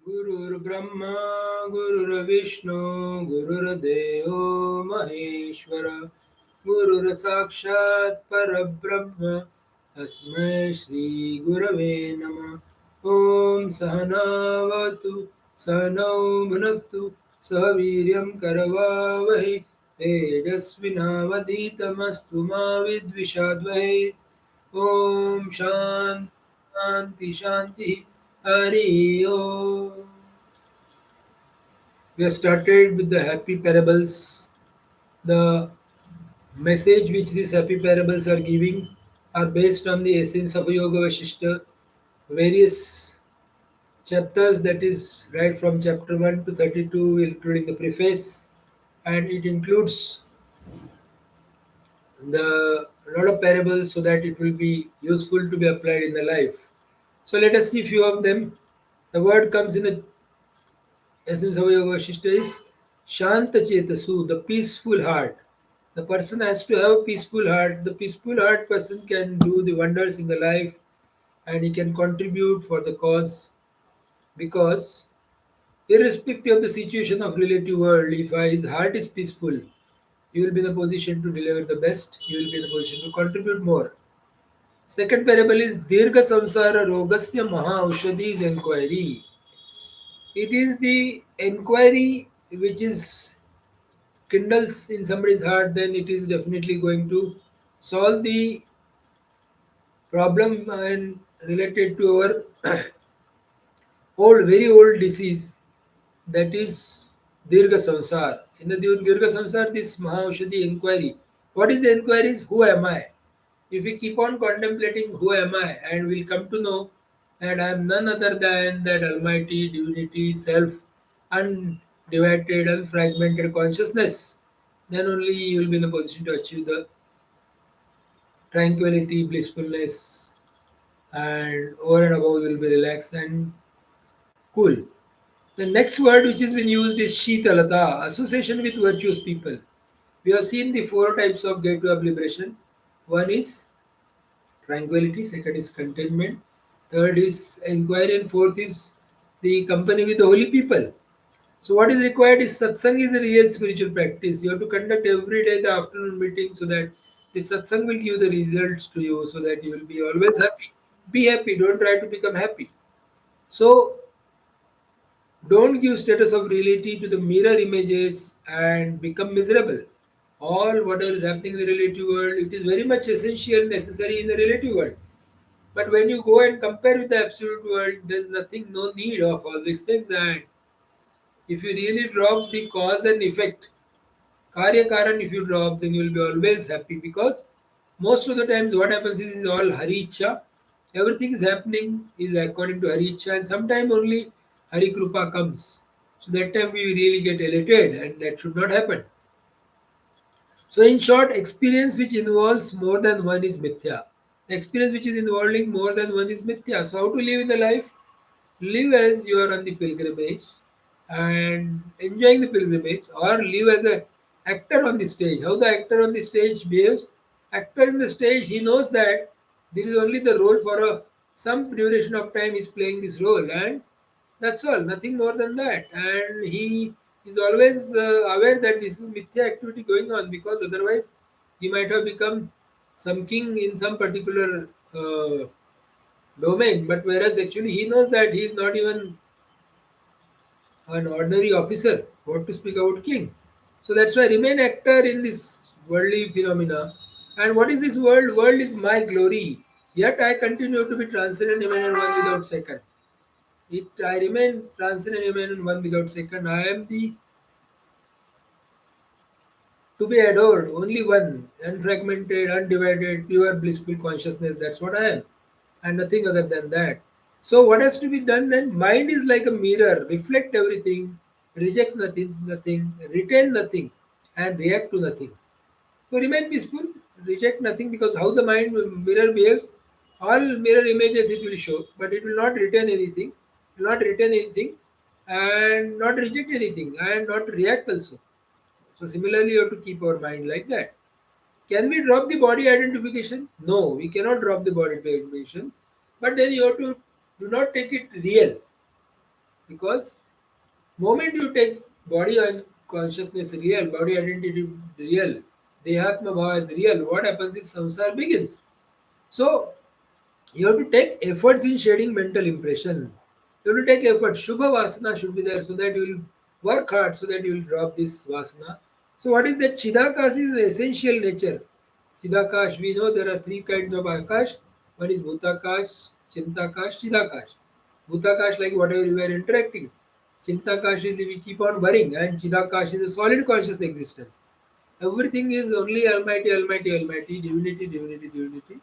गुरुर्ब्रह्मा गुरुर्विष्णू गुरुर्देवो महेश्वरा गुरुर्साक्षात् परब्रह्म तस्मै श्री गुरवे नमः। ओम सहनावतु सहनौ भुनक्तु सह वीर्यं करवावहै तेजस्विनावधीतमस्तु मा विद्विषावहै। ओम शांति शांति Hari Om. We have started with the happy parables. The message which these happy parables are giving are based on the essence of Yogavaasishtha, various chapters, that is right from chapter 1 to 32, including the preface, and it includes the lot of parables so that it will be useful to be applied in the life. So let us see few of them. The word comes in the essence of yoga Vasishtha is Shanta Chetasu, the peaceful heart. The person has to have a peaceful heart. The peaceful heart person can do the wonders in the life and he can contribute for the cause, because irrespective of the situation of relative world, if his heart is peaceful, he will be in a position to deliver the best, he will be in a position to contribute more. Second parable is Dirgha Samsara Rogasya Maha Aushadhi's inquiry. It is the inquiry which is kindles in somebody's heart, then it is definitely going to solve the problem and related to our very old disease, that is Dirgha Samsar. In the Dirgha Samsar, this Mahaushadhi inquiry. What is the inquiry? Is who am I? If we keep on contemplating who am I, and we'll come to know that I am none other than that Almighty Divinity Self, undivided, unfragmented consciousness, then only you will be in a position to achieve the tranquility, blissfulness, and over and above you will be relaxed and cool. The next word which has been used is Shitalata, association with virtuous people. We have seen the four types of gateway of liberation. One is tranquility, second is contentment, third is inquiry, and fourth is the company with the holy people. So what is required is satsang is a real spiritual practice. You have to conduct every day the afternoon meeting so that the satsang will give the results to you so that you will be always happy. Be happy, don't try to become happy. So don't give status of reality to the mirror images and become miserable. All whatever is happening in the relative world, it is very much essential, necessary in the relative world. But when you go and compare with the absolute world, there's nothing, no need of all these things. And if you really drop the cause and effect, Karya Karan, if you drop, then you will be always happy, because most of the times what happens is all Hari Ichcha. Everything is happening is according to Hari Ichcha, and sometime only Hari Krupa comes. So that time we really get elated, and that should not happen. So in short, experience which involves more than one is mithya. The experience which is involving more than one is mithya. So how to live in the life? Live as you are on the pilgrimage and enjoying the pilgrimage, or live as a actor on the stage. How the actor on the stage behaves? Actor in the stage, he knows that this is only the role for some duration of time is playing this role, and that's all, nothing more than that. And he is always aware that this is mithya activity going on, because otherwise he might have become some king in some particular domain. But whereas actually he knows that he is not even an ordinary officer, what to speak about king. So that's why remain actor in this worldly phenomena. And what is this world? World is my glory. Yet I continue to be transcendent, immanent, one without second. It I remain transcendent, immanent, one without second. I am the to be adored, only one, unfragmented, undivided, pure blissful consciousness. That's what I am, and nothing other than that. So, what has to be done then? Mind is like a mirror, reflect everything, rejects nothing, retain nothing, and react to nothing. So, remain peaceful, reject nothing, because how the mind mirror behaves, all mirror images it will show, but it will not retain anything, will not retain anything, and not reject anything, and not react also. So similarly, you have to keep our mind like that. Can we drop the body identification? No, we cannot drop the body identification. But then you have to do not take it real. Because moment you take body and consciousness real, body identity real, Dehatma Bhava is real, what happens is samsara begins. So you have to take efforts in shading mental impression. You have to take effort. Shubha Vasana should be there so that you will work hard so that you will drop this Vasana. So what is that? Chidakas is the essential nature. Chidakash, we know there are three kinds of Akash. One is Bhutakash, Chintakash, Chidakash. Bhutakash like whatever you are interacting. Chintakash is we keep on worrying and Chidakash is a solid conscious existence. Everything is only Almighty, Almighty, Almighty, Divinity, Divinity, Divinity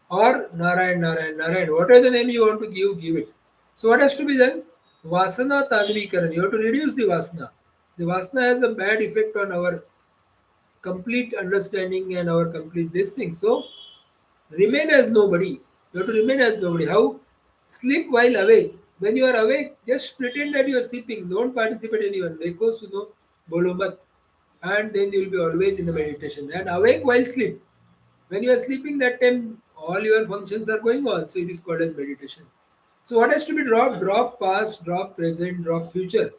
or Narayan, Narayan, Narayan. Whatever the name you want to give it. So what has to be done? Vasana Tanvikaran. You have to reduce the Vasana. The Vasana has a bad effect on our complete understanding and our complete this thing. So remain as nobody. You have to remain as nobody. How? Sleep while awake. When you are awake, just pretend that you are sleeping. Don't participate in even. Dekho suno bolo mat. And then you will be always in the meditation. And awake while sleep. When you are sleeping, that time all your functions are going on. So it is called as meditation. So what has to be dropped? Drop past, drop present, drop future,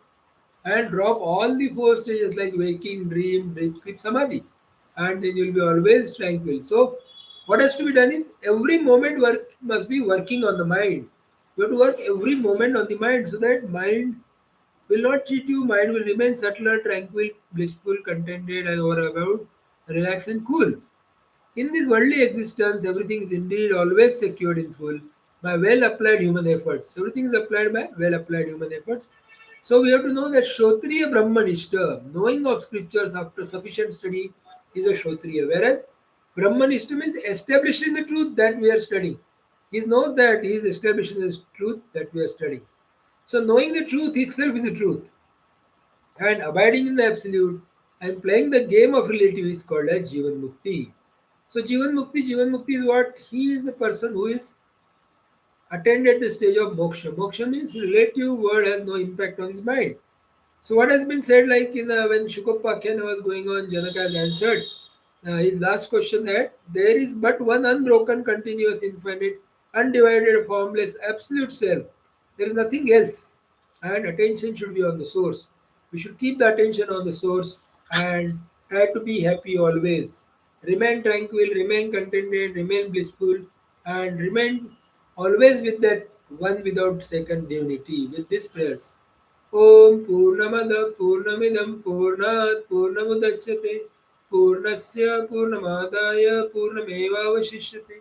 and drop all the four stages like waking, dream, deep sleep, samadhi, and then you'll be always tranquil. So what has to be done is every moment work must be working on the mind. You have to work every moment on the mind so that mind will not cheat you. Mind will remain subtler, tranquil, blissful, contented, and or about relaxed and cool. In this worldly existence, everything is indeed always secured in full by well applied human efforts. Everything is applied by well applied human efforts. So we have to know that Shotriya Brahmanishta, knowing of scriptures after sufficient study, is a Shotriya. Whereas Brahmanishta means establishing the truth that we are studying. He knows that he is establishing the truth that we are studying. So knowing the truth itself is the truth. And abiding in the absolute and playing the game of relative is called as Jivanmukti. So Jivan Mukti is what? He is the person who is attained at the stage of moksha. Moksha means relative word has no impact on his mind. So what has been said, like in when Shukopakhyan was going on, Janaka has answered his last question that there is but one unbroken, continuous, infinite, undivided, formless, absolute self. There is nothing else, and attention should be on the source. We should keep the attention on the source and try to be happy always. Remain tranquil, remain contented, remain blissful, and remain always with that one without second divinity. With these prayers. ॐ पूर्णमदः पूर्णमिदं पूर्णात् पूर्णमुदच्यते पूर्णस्य पूर्णमादाय पूर्णमेवावशिष्यते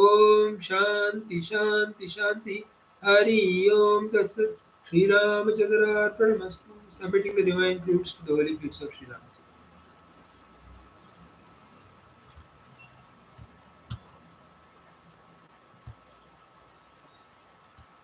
ॐ शान्ति शान्ति शान्ति हरि ओम तत्सत् श्रीरामचंद्रार्पणमस्तु submitting the divine fruits to the holy feet of Sri Ram.